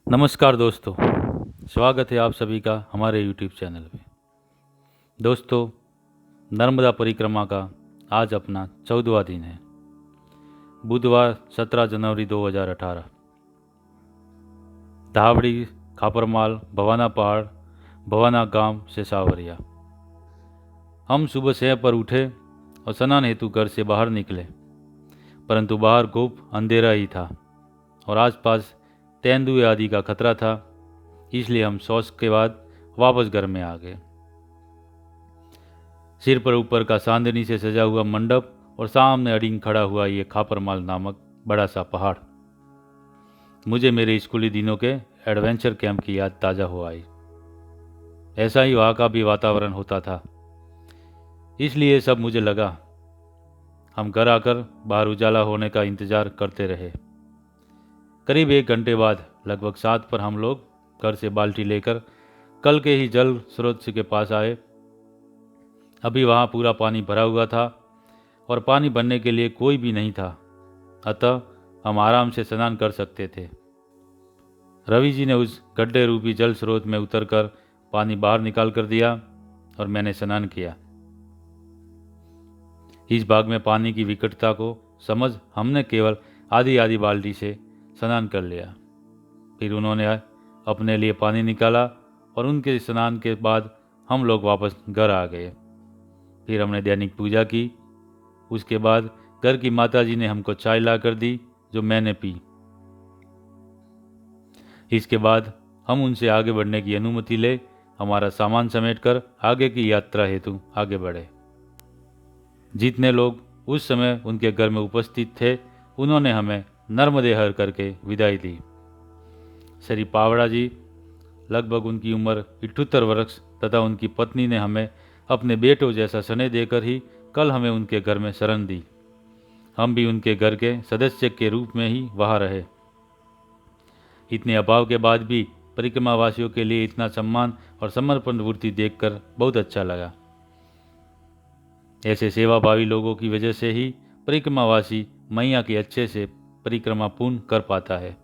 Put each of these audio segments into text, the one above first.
नमस्कार दोस्तों। स्वागत है आप सभी का हमारे YouTube चैनल में। दोस्तों, नर्मदा परिक्रमा का आज अपना 14वां दिन है, बुधवार 17 जनवरी 2018। धावड़ी, खापरमाल, भवाना पहाड़, भवाना गांव से सावरिया। हम सुबह 6 पर उठे और स्नान हेतु घर से बाहर निकले, परंतु बाहर खूब अंधेरा ही था और आसपास तेंदुए आदि का खतरा था, इसलिए हम शौच के बाद वापस घर में आ गए। सिर पर ऊपर का चांदनी से सजा हुआ मंडप और सामने अड़िंग खड़ा हुआ ये खापरमाल नामक बड़ा सा पहाड़, मुझे मेरे स्कूली दिनों के एडवेंचर कैंप की याद ताज़ा हो आई। ऐसा ही वहाँ का भी वातावरण होता था, इसलिए सब मुझे लगा। हम घर आकर बाहर उजाला होने का इंतजार करते रहे। करीब 1 घंटे बाद लगभग 7 पर हम लोग घर से बाल्टी लेकर कल के ही जल स्रोत के पास आए। अभी वहाँ पूरा पानी भरा हुआ था और पानी भरने के लिए कोई भी नहीं था, अतः हम आराम से स्नान कर सकते थे। रवि जी ने उस गड्ढे रूपी जल स्रोत में उतरकर पानी बाहर निकाल कर दिया और मैंने स्नान किया। इस भाग में पानी की विकटता को समझ हमने केवल आधी आधी बाल्टी से स्नान कर लिया। फिर उन्होंने अपने लिए पानी निकाला और उनके स्नान के बाद हम लोग वापस घर आ गए। फिर हमने दैनिक पूजा की। उसके बाद घर की माताजी ने हमको चाय ला कर दी, जो मैंने पी। इसके बाद हम उनसे आगे बढ़ने की अनुमति ले हमारा सामान समेटकर आगे की यात्रा हेतु आगे बढ़े। जितने लोग उस समय उनके घर में उपस्थित थे, उन्होंने हमें नर्मदे हर करके विदाई दी। श्री पावड़ा जी, लगभग उनकी उम्र 78 वर्ष, तथा उनकी पत्नी ने हमें अपने बेटों जैसा स्नेह देकर ही कल हमें उनके घर में शरण दी। हम भी उनके घर के सदस्य के रूप में ही वहाँ रहे। इतने अभाव के बाद भी परिक्रमावासियों के लिए इतना सम्मान और समर्पण वृत्ति देखकर बहुत अच्छा लगा। ऐसे सेवाभावी लोगों की वजह से ही परिक्रमावासी मैया के अच्छे से परिक्रमा पूर्ण कर पाता है।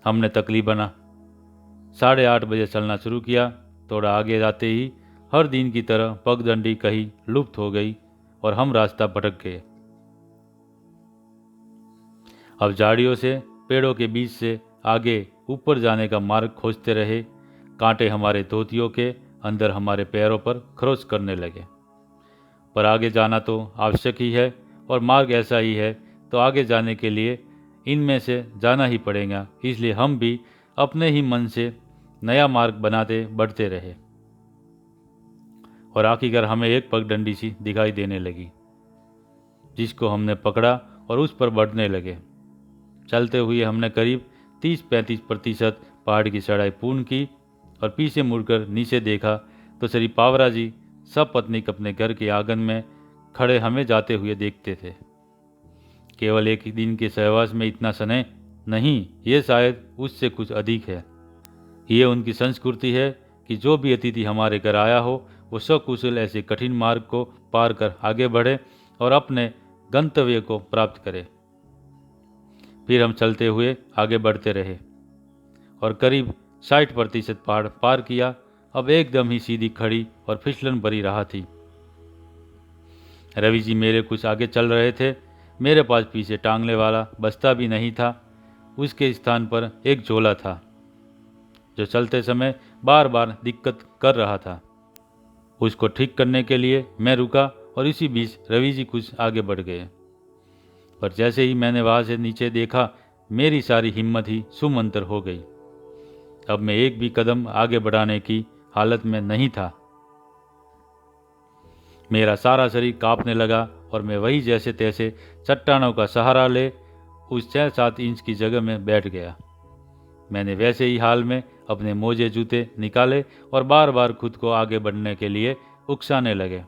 हमने तकरीबन 8:30 बजे चलना शुरू किया। थोड़ा आगे जाते ही हर दिन की तरह पगडंडी कहीं लुप्त हो गई और हम रास्ता भटक गए। अब झाड़ियों से, पेड़ों के बीच से आगे ऊपर जाने का मार्ग खोजते रहे। कांटे हमारे धोतियों के अंदर हमारे पैरों पर खरोच करने लगे, पर आगे जाना तो आवश्यक ही है और मार्ग ऐसा ही है, तो आगे जाने के लिए इनमें से जाना ही पड़ेगा। इसलिए हम भी अपने ही मन से नया मार्ग बनाते बढ़ते रहे और आखिरकार हमें एक पगडंडी सी दिखाई देने लगी, जिसको हमने पकड़ा और उस पर बढ़ने लगे। चलते हुए हमने करीब 30-35% पहाड़ की चढ़ाई पूर्ण की और पीछे मुड़कर नीचे देखा तो श्री पावरा जी सब पत्नीक अपने घर के आंगन में खड़े हमें जाते हुए देखते थे। केवल एक ही दिन के सहवास में इतना स्नेह नहीं, ये शायद उससे कुछ अधिक है। ये उनकी संस्कृति है कि जो भी अतिथि हमारे घर आया हो, वो सकुशल ऐसे कठिन मार्ग को पार कर आगे बढ़े और अपने गंतव्य को प्राप्त करे। फिर हम चलते हुए आगे बढ़ते रहे और करीब 60% पहाड़ पार किया। अब एकदम ही सीधी खड़ी और फिसलन भरी राह थी। रवि जी मेरे कुछ आगे चल रहे थे। मेरे पास पीछे टांगने वाला बस्ता भी नहीं था। उसके स्थान पर एक झोला था, जो चलते समय बार बार दिक्कत कर रहा था। उसको ठीक करने के लिए मैं रुका और इसी बीच रवि जी कुछ आगे बढ़ गए, पर जैसे ही मैंने वहां से नीचे देखा, मेरी सारी हिम्मत ही सुमंतर हो गई। अब मैं एक भी कदम आगे बढ़ाने की हालत में नहीं था। मेरा सारा शरीर कांपने लगा और मैं वही जैसे तैसे चट्टानों का सहारा ले उस 6-7 इंच की जगह में बैठ गया। मैंने वैसे ही हाल में अपने मोजे जूते निकाले और बार बार खुद को आगे बढ़ने के लिए उकसाने लगे,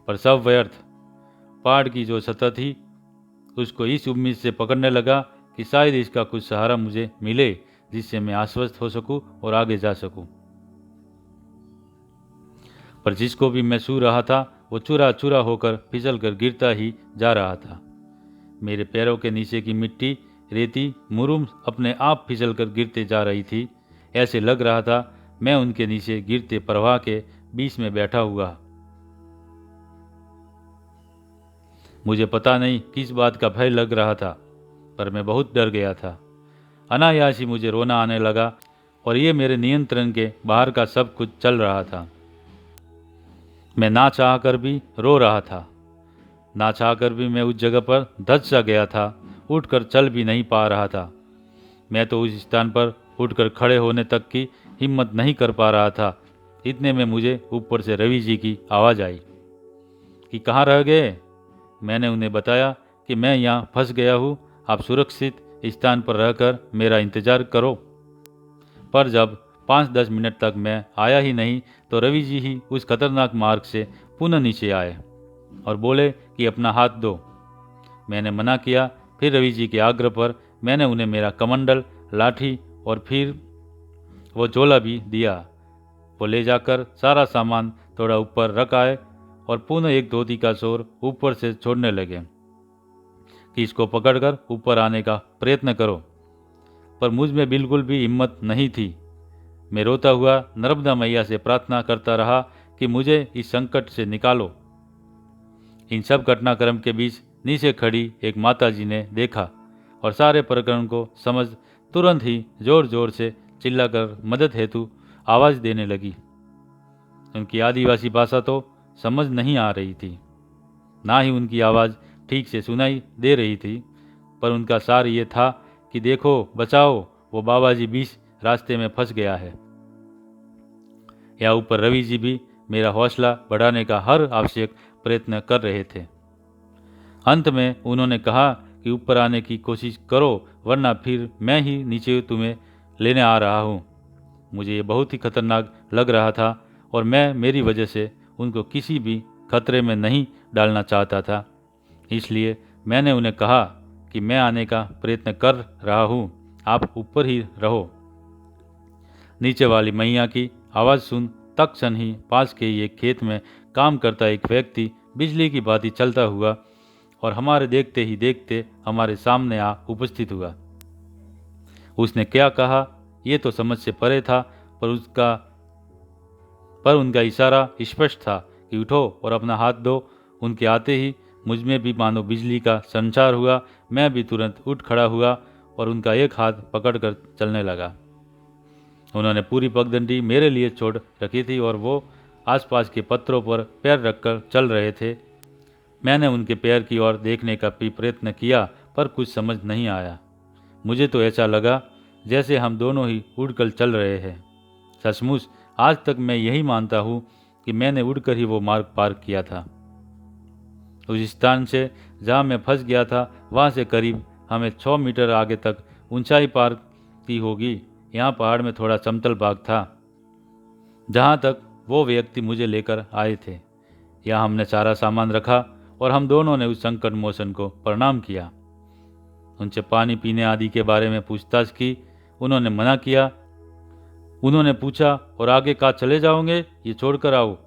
पर सब व्यर्थ। पहाड़ की जो सतह थी, उसको इस उम्मीद से पकड़ने लगा कि शायद इसका कुछ सहारा मुझे मिले, जिससे मैं आश्वस्त हो सकूं और आगे जा सकूं। पर जिसको भी मैं छू रहा था, वो चूरा चूरा होकर फिसल कर गिरता ही जा रहा था। मेरे पैरों के नीचे की मिट्टी रेती मुरुम अपने आप फिसलकर गिरते जा रही थी। ऐसे लग रहा था मैं उनके नीचे गिरते प्रवाह के बीच में बैठा हुआ। मुझे पता नहीं किस बात का भय लग रहा था, पर मैं बहुत डर गया था। अनायास ही मुझे रोना आने लगा और ये मेरे नियंत्रण के बाहर का सब कुछ चल रहा था। मैं ना चाह कर भी रो रहा था, ना चाह कर भी मैं उस जगह पर धँस सा गया था, उठकर चल भी नहीं पा रहा था। मैं तो उस स्थान पर उठकर खड़े होने तक की हिम्मत नहीं कर पा रहा था। इतने में मुझे ऊपर से रवि जी की आवाज़ आई कि कहाँ रह गए। मैंने उन्हें बताया कि मैं यहाँ फंस गया हूँ, आप सुरक्षित स्थान पर रहकर मेरा इंतजार करो। पर जब 5-10 मिनट तक मैं आया ही नहीं तो रवि जी ही उस खतरनाक मार्ग से पुनः नीचे आए और बोले कि अपना हाथ दो। मैंने मना किया। फिर रवि जी के आग्रह पर मैंने उन्हें मेरा कमंडल, लाठी और फिर वो झोला भी दिया। वो ले जाकर सारा सामान थोड़ा ऊपर रख आए और पुनः एक धोती का शोर ऊपर से छोड़ने लगे कि इसको पकड़कर ऊपर आने का प्रयत्न करो। पर मुझ में बिल्कुल भी हिम्मत नहीं थी। मैं रोता हुआ नर्मदा मैया से प्रार्थना करता रहा कि मुझे इस संकट से निकालो। इन सब घटनाक्रम के बीच नीचे खड़ी एक माताजी ने देखा और सारे प्रकरण को समझ तुरंत ही जोर जोर से चिल्लाकर मदद हेतु आवाज़ देने लगी। उनकी आदिवासी भाषा तो समझ नहीं आ रही थी, ना ही उनकी आवाज़ ठीक से सुनाई दे रही थी, पर उनका सार ये था कि देखो बचाओ, वो बाबा जी बीच रास्ते में फंस गया है। या ऊपर रवि जी भी मेरा हौसला बढ़ाने का हर आवश्यक प्रयत्न कर रहे थे। अंत में उन्होंने कहा कि ऊपर आने की कोशिश करो, वरना फिर मैं ही नीचे तुम्हें लेने आ रहा हूँ। मुझे ये बहुत ही खतरनाक लग रहा था और मैं मेरी वजह से उनको किसी भी खतरे में नहीं डालना चाहता था। इसलिए मैंने उन्हें कहा कि मैं आने का प्रयत्न कर रहा हूँ, आप ऊपर ही रहो। नीचे वाली मैया की आवाज़ सुन तत्क्षण ही पास के एक खेत में काम करता एक व्यक्ति बिजली की भांति चलता हुआ और हमारे देखते ही देखते हमारे सामने आ उपस्थित हुआ। उसने क्या कहा ये तो समझ से परे था, पर उनका इशारा स्पष्ट था कि उठो और अपना हाथ दो। उनके आते ही मुझ में भी मानो बिजली का संचार हुआ। मैं भी तुरंत उठ खड़ा हुआ और उनका एक हाथ पकड़कर चलने लगा। उन्होंने पूरी पगडंडी मेरे लिए छोड़ रखी थी और वो आसपास के पत्थरों पर पैर रखकर चल रहे थे। मैंने उनके पैर की ओर देखने का भी प्रयत्न किया, पर कुछ समझ नहीं आया। मुझे तो ऐसा लगा जैसे हम दोनों ही उड़कर चल रहे हैं। सचमुच आज तक मैं यही मानता हूँ कि मैंने उड़कर ही वो मार्ग पार किया था। उस स्थान से जहाँ मैं फंस गया था वहाँ से करीब हमें 6 मीटर आगे तक ऊंचाई पार की होगी। यहाँ पहाड़ में थोड़ा समतल भाग था जहाँ तक वो व्यक्ति मुझे लेकर आए थे। यहाँ हमने सारा सामान रखा और हम दोनों ने उस संकट मोचन को प्रणाम किया। उनसे पानी पीने आदि के बारे में पूछताछ की। उन्होंने मना किया। उन्होंने पूछा और आगे कहाँ चले जाओगे, ये छोड़कर आओ।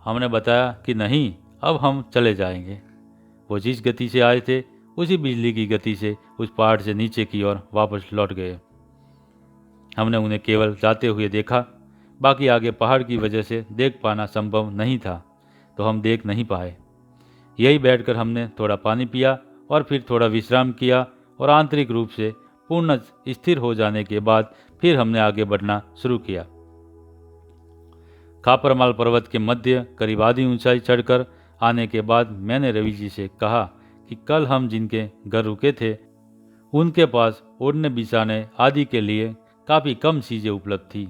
हमने बताया कि नहीं, अब हम चले जाएंगे। वो जिस गति से आए थे उसी बिजली की गति से उस पहाड़ से नीचे की ओर वापस लौट गए। हमने उन्हें केवल जाते हुए देखा, बाकी आगे पहाड़ की वजह से देख पाना संभव नहीं था, तो हम देख नहीं पाए। यही बैठकर हमने थोड़ा पानी पिया और फिर थोड़ा विश्राम किया और आंतरिक रूप से पूर्ण स्थिर हो जाने के बाद फिर हमने आगे बढ़ना शुरू किया। खापरमाल पर्वत के मध्य करीब आधी ऊंचाई चढ़कर आने के बाद मैंने रवि जी से कहा कि कल हम जिनके घर रुके थे उनके पास ओढ़ने बिछाने आदि के लिए काफ़ी कम चीज़ें उपलब्ध थी,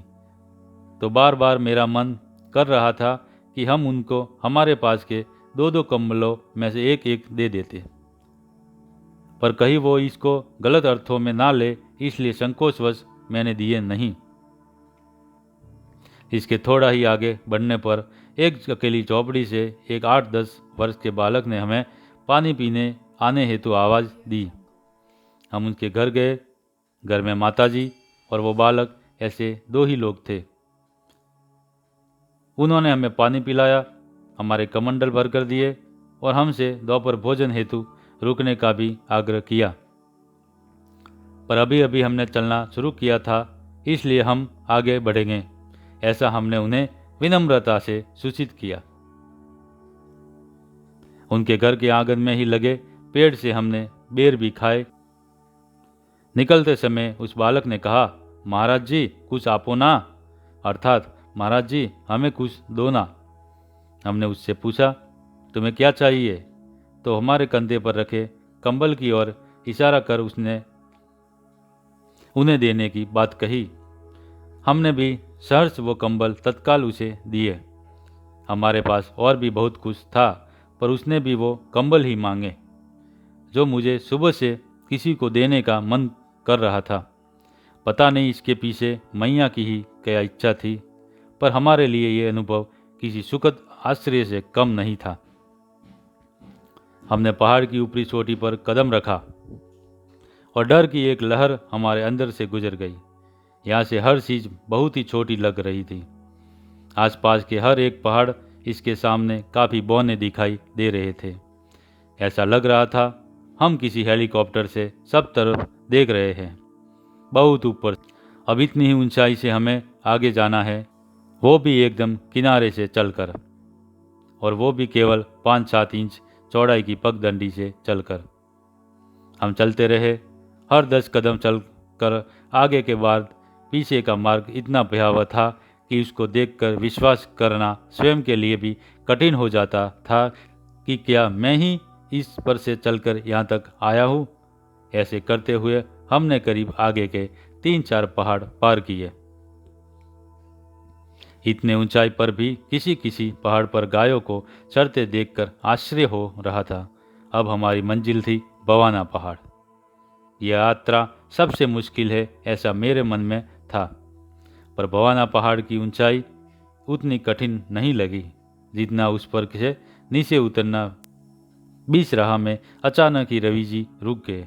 तो बार बार मेरा मन कर रहा था कि हम उनको हमारे पास के 2-2 कंबलों में से एक दे देते, पर कहीं वो इसको गलत अर्थों में ना ले, इसलिए संकोचवश मैंने दिए नहीं। इसके थोड़ा ही आगे बढ़ने पर एक अकेली चौपड़ी से एक 8-10 वर्ष के बालक ने हमें पानी पीने आने हेतु आवाज़ दी। हम उनके घर गए। घर में माताजी और वो बालक, ऐसे 2 ही लोग थे। उन्होंने हमें पानी पिलाया, हमारे कमंडल भर कर दिए और हमसे दोपहर भोजन हेतु रुकने का भी आग्रह किया। पर अभी अभी हमने चलना शुरू किया था, इसलिए हम आगे बढ़ेंगे, ऐसा हमने उन्हें विनम्रता से सूचित किया। उनके घर के आंगन में ही लगे पेड़ से हमने बेर भी खाए। निकलते समय उस बालक ने कहा, महाराज जी कुछ आपो ना, अर्थात महाराज जी हमें कुछ दो ना। हमने उससे पूछा, तुम्हें क्या चाहिए? तो हमारे कंधे पर रखे कंबल की ओर इशारा कर उसने उन्हें देने की बात कही। हमने भी सहर्ष वो कंबल तत्काल उसे दिए। हमारे पास और भी बहुत कुछ था, पर उसने भी वो कंबल ही मांगे, जो मुझे सुबह से किसी को देने का मन कर रहा था। पता नहीं इसके पीछे मैया की ही क्या इच्छा थी, पर हमारे लिए ये अनुभव किसी सुखद आश्चर्य से कम नहीं था। हमने पहाड़ की ऊपरी चोटी पर कदम रखा और डर की एक लहर हमारे अंदर से गुजर गई। यहाँ से हर चीज बहुत ही छोटी लग रही थी। आसपास के हर एक पहाड़ इसके सामने काफ़ी बौने दिखाई दे रहे थे। ऐसा लग रहा था हम किसी हेलीकॉप्टर से सब तरफ देख रहे हैं, बहुत ऊपर। अब इतनी ही ऊंचाई से हमें आगे जाना है, वो भी एकदम किनारे से चलकर, और वो भी केवल 5-7 इंच चौड़ाई की पगडंडी से चलकर। हम चलते रहे। हर 10 कदम चलकर आगे के बाद पीछे का मार्ग इतना भयावह था कि उसको देखकर विश्वास करना स्वयं के लिए भी कठिन हो जाता था कि क्या मैं ही इस पर से चलकर यहाँ तक आया हूँ। ऐसे करते हुए हमने करीब आगे के 3-4 पहाड़ पार किए। इतने ऊंचाई पर भी किसी किसी पहाड़ पर गायों को चरते देखकर आश्चर्य हो रहा था। अब हमारी मंजिल थी बवाना पहाड़। यह यात्रा सबसे मुश्किल है, ऐसा मेरे मन में था, पर बवाना पहाड़ की ऊंचाई उतनी कठिन नहीं लगी जितना उस पर से नीचे उतरना। बीच राह में अचानक ही रवि जी रुक गए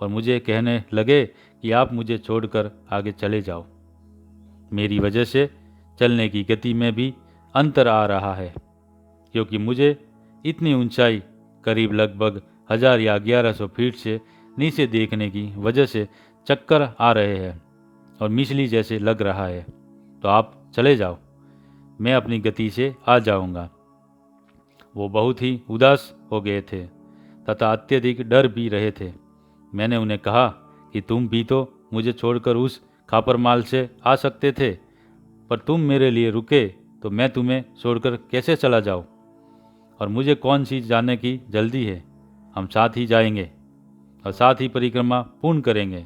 और मुझे कहने लगे कि आप मुझे छोड़कर आगे चले जाओ। मेरी वजह से चलने की गति में भी अंतर आ रहा है, क्योंकि मुझे इतनी ऊंचाई करीब लगभग 1000 या 1100 फीट से नीचे देखने की वजह से चक्कर आ रहे हैं और मिसली जैसे लग रहा है। तो आप चले जाओ, मैं अपनी गति से आ जाऊंगा। वो बहुत ही उदास हो गए थे तथा अत्यधिक डर भी रहे थे। मैंने उन्हें कहा कि तुम भी तो मुझे छोड़कर उस खापरमाल से आ सकते थे, पर तुम मेरे लिए रुके तो मैं तुम्हें छोड़कर कैसे चला जाऊं? और मुझे कौन सी जाने की जल्दी है? हम साथ ही जाएंगे और साथ ही परिक्रमा पूर्ण करेंगे।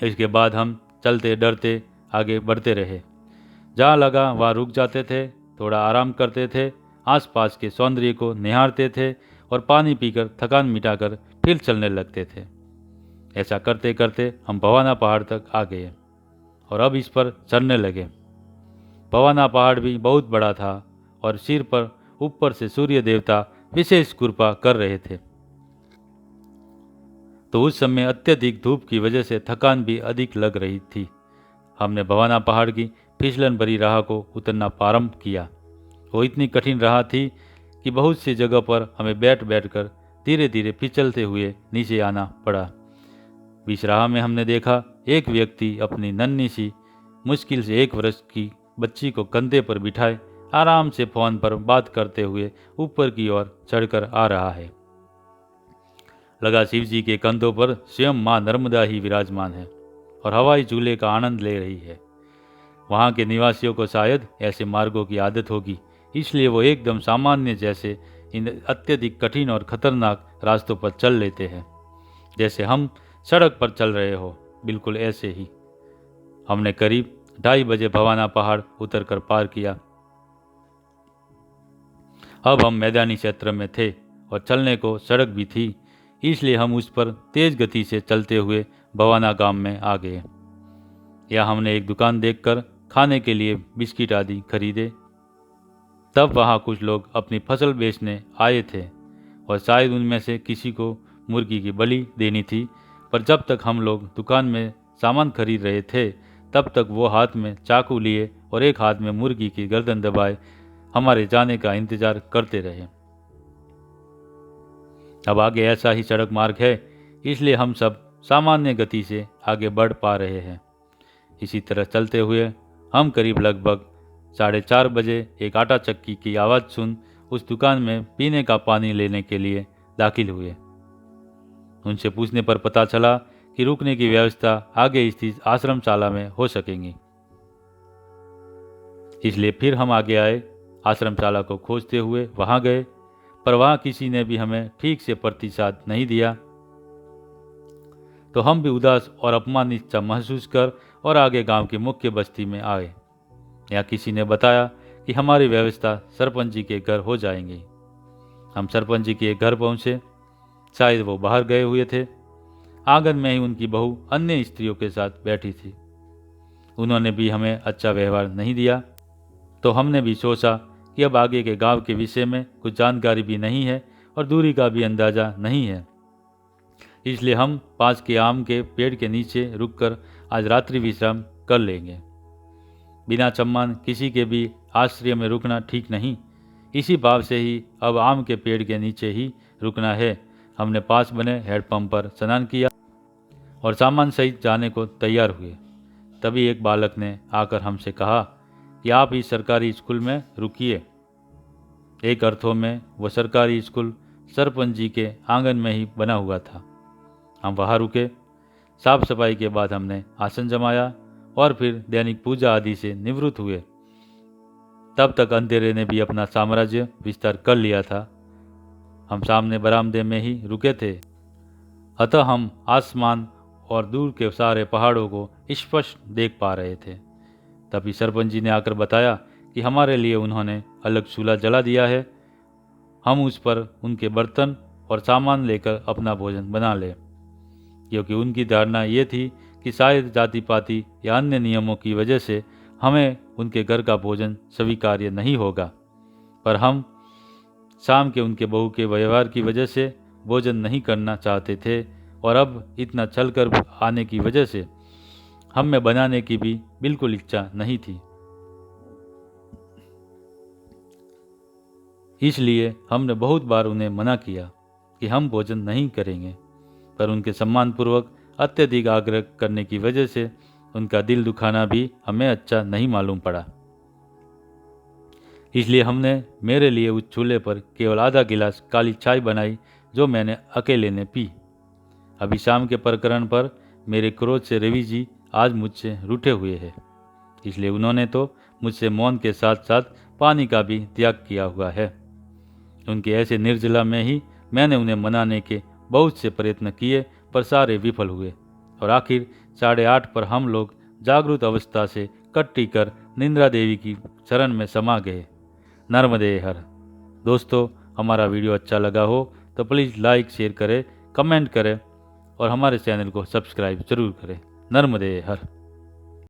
इसके बाद हम चलते डरते आगे बढ़ते रहे। जहाँ लगा वहाँ रुक जाते थे, थोड़ा आराम करते थे, आसपास के सौंदर्य को निहारते थे और पानी पीकर थकान मिटाकर फिर चलने लगते थे। ऐसा करते करते हम भवाना पहाड़ तक आ गए और अब इस पर चढ़ने लगे। भवाना पहाड़ भी बहुत बड़ा था और सिर पर ऊपर से सूर्य देवता विशेष कृपा कर रहे थे। तो उस समय अत्यधिक धूप की वजह से थकान भी अधिक लग रही थी। हमने भवाना पहाड़ की फिसलन भरी राह को उतरना प्रारंभ किया। वो इतनी कठिन राह थी कि बहुत सी जगह पर हमें बैठ बैठकर धीरे धीरे फिसलते हुए नीचे आना पड़ा। बीच राह में हमने देखा एक व्यक्ति अपनी नन्ही सी मुश्किल से 1 वर्ष की बच्ची को कंधे पर बिठाए आराम से फोन पर बात करते हुए ऊपर की ओर चढ़कर आ रहा है। लगा शिव जी के कंधों पर स्वयं मां नर्मदा ही विराजमान है और हवाई झूले का आनंद ले रही है। वहाँ के निवासियों को शायद ऐसे मार्गों की आदत होगी, इसलिए वो एकदम सामान्य जैसे इन अत्यधिक कठिन और खतरनाक रास्तों पर चल लेते हैं, जैसे हम सड़क पर चल रहे हो। बिल्कुल ऐसे ही हमने करीब 2:30 बजे भवाना पहाड़ उतरकर पार किया। अब हम मैदानी क्षेत्र में थे और चलने को सड़क भी थी, इसलिए हम उस पर तेज गति से चलते हुए भवाना गांव में आ गए। यहाँ हमने एक दुकान देखकर खाने के लिए बिस्किट आदि खरीदे। तब वहाँ कुछ लोग अपनी फसल बेचने आए थे और शायद उनमें से किसी को मुर्गी की बलि देनी थी, पर जब तक हम लोग दुकान में सामान खरीद रहे थे तब तक वो हाथ में चाकू लिए और एक हाथ में मुर्गी की गर्दन दबाए हमारे जाने का इंतजार करते रहे। अब आगे ऐसा ही सड़क मार्ग है, इसलिए हम सब सामान्य गति से आगे बढ़ पा रहे हैं। इसी तरह चलते हुए हम करीब लगभग 4:30 बजे एक आटा चक्की की आवाज़ सुन उस दुकान में पीने का पानी लेने के लिए दाखिल हुए। उनसे पूछने पर पता चला कि रुकने की व्यवस्था आगे स्थित आश्रमशाला में हो सकेंगी। इसलिए फिर हम आगे आए, आश्रमशाला को खोजते हुए वहां गए, पर वहां किसी ने भी हमें ठीक से प्रतिसाद नहीं दिया। तो हम भी उदास और अपमानित सा महसूस कर और आगे गांव की मुख्य बस्ती में आए। यहाँ किसी ने बताया कि हमारी व्यवस्था सरपंच जी के घर हो जाएंगी। हम सरपंच जी के घर पहुंचे। शायद वो बाहर गए हुए थे। आंगन में ही उनकी बहू अन्य स्त्रियों के साथ बैठी थी। उन्होंने भी हमें अच्छा व्यवहार नहीं दिया। तो हमने भी सोचा कि अब आगे के गांव के विषय में कुछ जानकारी भी नहीं है और दूरी का भी अंदाज़ा नहीं है, इसलिए हम पास के आम के पेड़ के नीचे रुककर आज रात्रि विश्राम कर लेंगे। बिना सम्मान किसी के भी आश्रय में रुकना ठीक नहीं। इसी भाव से ही अब आम के पेड़ के नीचे ही रुकना है। हमने पास बने हैंडपंप पर स्नान किया और सामान सहित जाने को तैयार हुए। तभी एक बालक ने आकर हमसे कहा कि आप इस सरकारी स्कूल में रुकिए। एक अर्थों में वह सरकारी स्कूल सरपंच जी के आंगन में ही बना हुआ था। हम वहाँ रुके। साफ सफाई के बाद हमने आसन जमाया और फिर दैनिक पूजा आदि से निवृत्त हुए। तब तक अंधेरे ने भी अपना साम्राज्य विस्तार कर लिया था। हम सामने बरामदे में ही रुके थे, अतः हम आसमान और दूर के सारे पहाड़ों को स्पष्ट देख पा रहे थे। तभी सरपंच जी ने आकर बताया कि हमारे लिए उन्होंने अलग चूल्हा जला दिया है, हम उस पर उनके बर्तन और सामान लेकर अपना भोजन बना लें, क्योंकि उनकी धारणा ये थी कि शायद जाति पाति या अन्य नियमों की वजह से हमें उनके घर का भोजन स्वीकार्य नहीं होगा। पर हम शाम के उनके बहू के व्यवहार की वजह से भोजन नहीं करना चाहते थे और अब इतना चल कर आने की वजह से हम में बनाने की भी बिल्कुल इच्छा नहीं थी। इसलिए हमने बहुत बार उन्हें मना किया कि हम भोजन नहीं करेंगे, पर उनके सम्मानपूर्वक अत्यधिक आग्रह करने की वजह से उनका दिल दुखाना भी हमें अच्छा नहीं मालूम पड़ा। इसलिए हमने मेरे लिए उस चूल्हे पर केवल आधा गिलास काली चाय बनाई, जो मैंने अकेले ने पी। अभी शाम के प्रकरण पर मेरे क्रोध से रवि जी आज मुझसे रूठे हुए हैं, इसलिए उन्होंने तो मुझसे मौन के साथ साथ पानी का भी त्याग किया हुआ है। उनके ऐसे निर्जला में ही मैंने उन्हें मनाने के बहुत से प्रयत्न किए, पर सारे विफल हुए और आखिर 8:30 पर हम लोग जागृत अवस्था से कट्टी कर निंद्रा देवी की शरण में समा गए। नर्मदे हर। दोस्तों, हमारा वीडियो अच्छा लगा हो तो प्लीज़ लाइक शेयर करें, कमेंट करें और हमारे चैनल को सब्सक्राइब जरूर करें। नर्मदे हर।